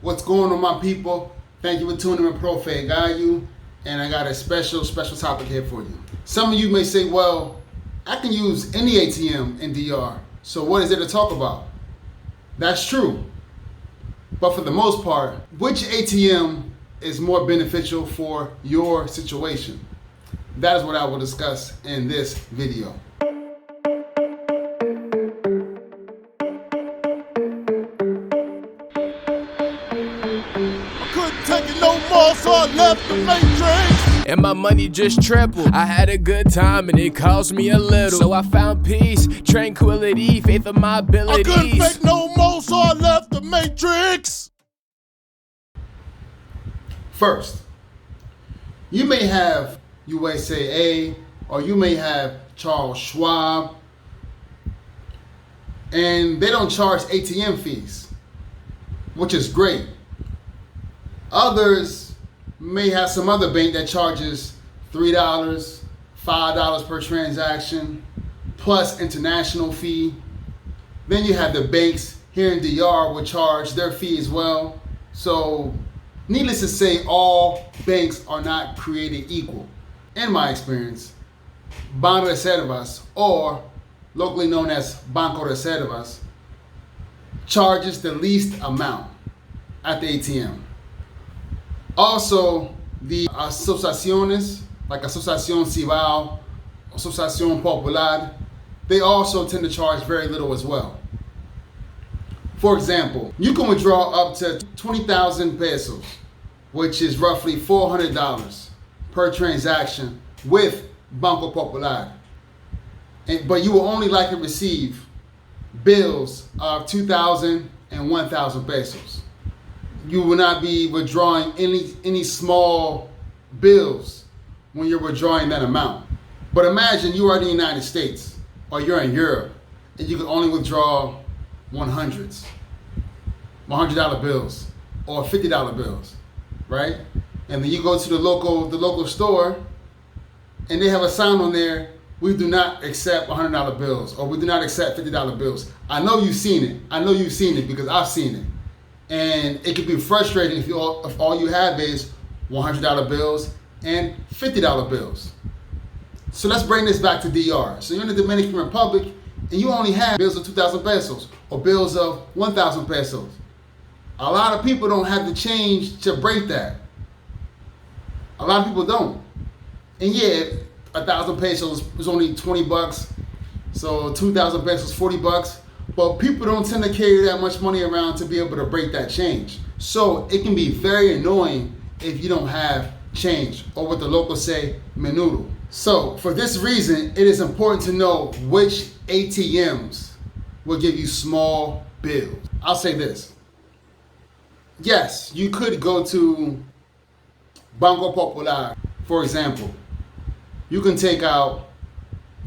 What's going on, my people? Thank you for tuning in Pro Fade Guide You, and I got a special topic here for you. Some of you may say, well, I can use any ATM in DR, so what is there to talk about? That's true. But for the most part, which ATM is more beneficial for your situation? That is what I will discuss in this video. So I left the matrix, and my money just tripled. I had a good time and it cost me a little. So I found peace, tranquility, faith in my abilities. I couldn't fake no more, so I left the matrix. First, you may have USAA or you may have Charles Schwab, and they don't charge ATM fees, which is great. Others may have some other bank that charges $3, $5 per transaction, plus international fee. Then you have the banks here in DR will charge their fee as well. So needless to say, all banks are not created equal. In my experience, Banco Reservas, or locally known as Banco Reservas, charges the least amount at the ATM. Also, the asociaciones, like Asociación Cibao, Asociación Popular, they also tend to charge very little as well. For example, you can withdraw up to 20,000 pesos, which is roughly $400 per transaction with Banco Popular. But you will only likely receive bills of 2,000 and 1,000 pesos. You will not be withdrawing any small bills when you're withdrawing that amount. But imagine you are in the United States or you're in Europe and you can only withdraw $100 bills or $50 bills, right? And then you go to the local store and they have a sign on there, we do not accept $100 bills or we do not accept $50 bills. I know you've seen it. I know you've seen it because I've seen it. And it can be frustrating if all you have is $100 bills and $50 bills. So let's bring this back to DR. So you're in the Dominican Republic and you only have bills of 2,000 pesos or bills of 1,000 pesos. A lot of people don't have the change to break that. A lot of people don't. And yeah, 1,000 pesos is only 20 bucks. So 2,000 pesos, 40 bucks. But people don't tend to carry that much money around to be able to break that change. So it can be very annoying if you don't have change, or what the locals say, menudo. So for this reason, it is important to know which ATMs will give you small bills. I'll say this. Yes, you could go to Banco Popular, for example. You can take out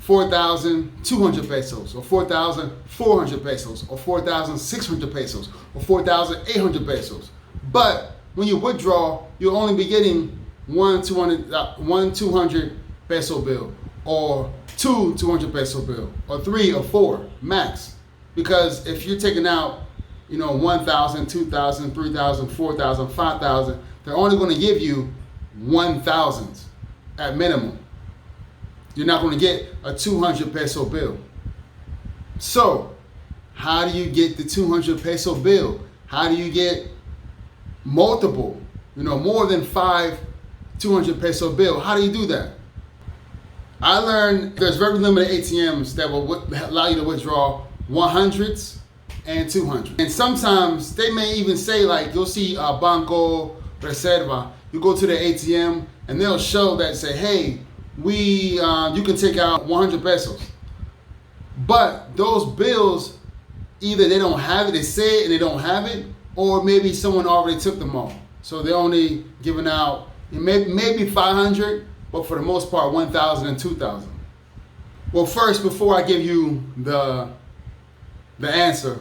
4,200 pesos or 4,400 pesos or 4,600 pesos or 4,800 pesos. But when you withdraw, you'll only be getting one 200 peso bill or two 200 peso bill or three or four max. Because if you're taking out, 1,000, 2,000, 3,000, 4,000, 5,000, they're only going to give you 1,000 at minimum. You're not going to get a 200 peso bill. So, how do you get the 200 peso bill? How do you get multiple, more than 5 200 peso bill? How do you do that? I learned there's very limited ATMs that will allow you to withdraw 100s and 200. And sometimes they may even say, like, you'll see Banco Reserva. You go to the ATM and they'll show that, say, hey, you can take out 100 pesos. But those bills, either they don't have it, they say it and they don't have it, or maybe someone already took them all. So they're only giving out maybe 500, but for the most part, 1,000 and 2,000. Well, first, before I give you the answer,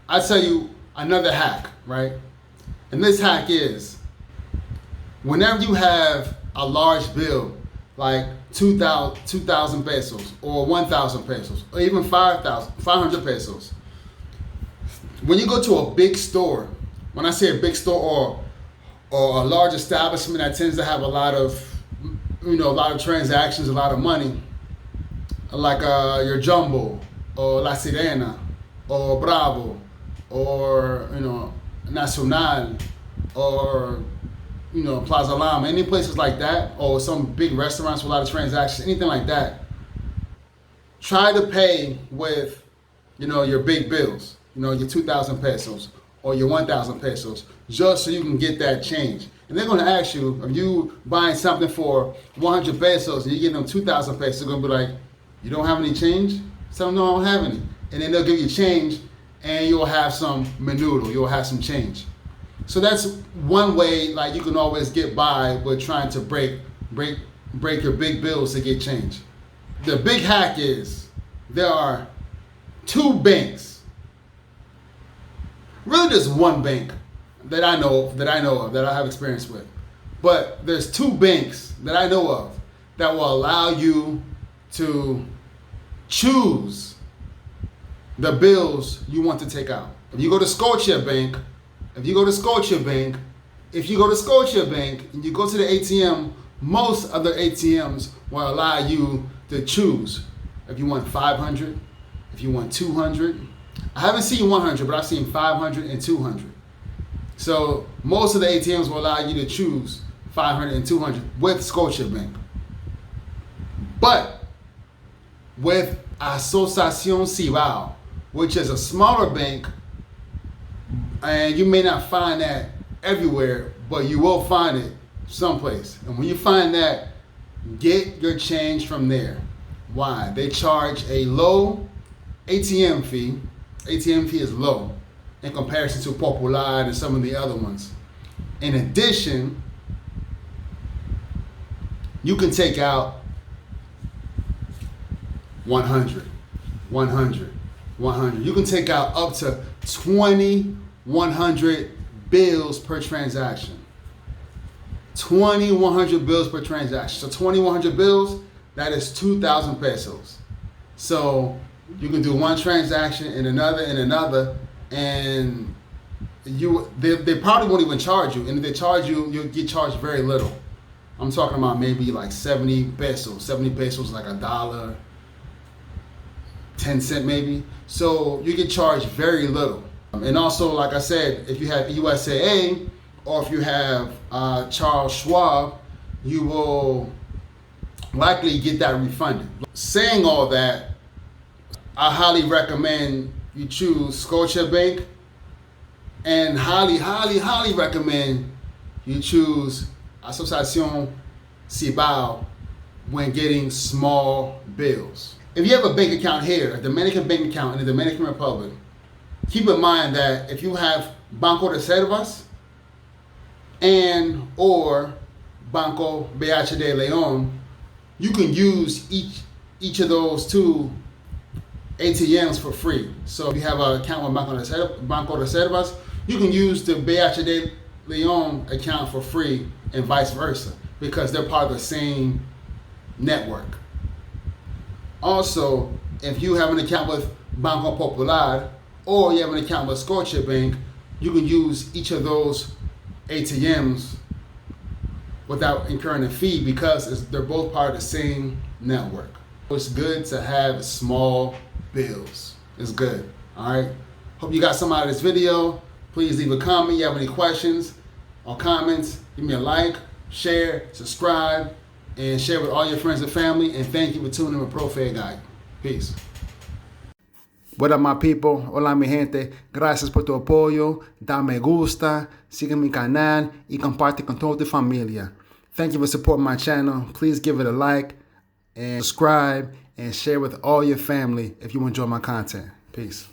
I'll tell you another hack, right? And this hack is, whenever you have a large bill, like 2,000 pesos or 1,000 pesos or even 500 pesos. When you go to a big store when I say a big store or a large establishment that tends to have a lot of, a lot of transactions, a lot of money, like your Jumbo or La Sirena or Bravo or Nacional or Plaza Lama, any places like that, or some big restaurants with a lot of transactions, anything like that. Try to pay with your big bills, your 2,000 pesos or your 1,000 pesos, just so you can get that change. And they're going to ask you, if you buying something for 100 pesos and you get them 2,000 pesos, they're going to be like, you don't have any change? Tell them, no, I don't have any. And then they'll give you change, and you'll have some menudo, you'll have some change. So that's one way, like, you can always get by with trying to break your big bills to get change. The big hack is there are two banks. Really, there's one bank that I know of, that I have experience with. But there's two banks that I know of that will allow you to choose the bills you want to take out. If you go to Scotiabank and you go to the ATM, most of the ATMs will allow you to choose if you want 500, if you want 200. I haven't seen 100, but I've seen 500 and 200. So most of the ATMs will allow you to choose 500 and 200 with Scotiabank. But with Asociación Cibao, which is a smaller bank, and you may not find that everywhere, but you will find it someplace. And when you find that, get your change from there. Why? They charge a low ATM fee. ATM fee is low in comparison to Popular and some of the other ones. In addition, you can take out 100. You can take out up to 2,100 bills per transaction. 2,100 bills per transaction. So 2,100 bills, that is 2,000 pesos. So you can do one transaction and another, and they probably won't even charge you. And if they charge you, you'll get charged very little. I'm talking about maybe like 70 pesos. 70 pesos is like $1, 10 cents maybe. So you get charged very little. And also, like I said, if you have USAA or if you have Charles Schwab, you will likely get that refunded. Saying all that, I highly recommend you choose Scotiabank, and highly recommend you choose Asociación Cibao when getting small bills. If you have a bank account here, a Dominican bank account in the Dominican Republic, keep in mind that if you have Banco Reservas and or Banco BH de León, you can use each of those two ATMs for free. So if you have an account with Banco Reservas, you can use the BH de León account for free and vice versa, because they're part of the same network. Also, if you have an account with Banco Popular or you have an account with Scotiabank, you can use each of those ATMs without incurring a fee, because they're both part of the same network. It's good to have small bills. It's good. All right. Hope you got some out of this video. Please leave a comment. You have any questions or comments, give me a like, share, subscribe, and share with all your friends and family. And thank you for tuning in with Profe Guy. Peace. What up, my people? Hola, mi gente. Gracias por tu apoyo. Da me gusta, sigue mi canal y comparte con toda tu familia. Thank you for supporting my channel. Please give it a like and subscribe and share with all your family if you enjoy my content. Peace.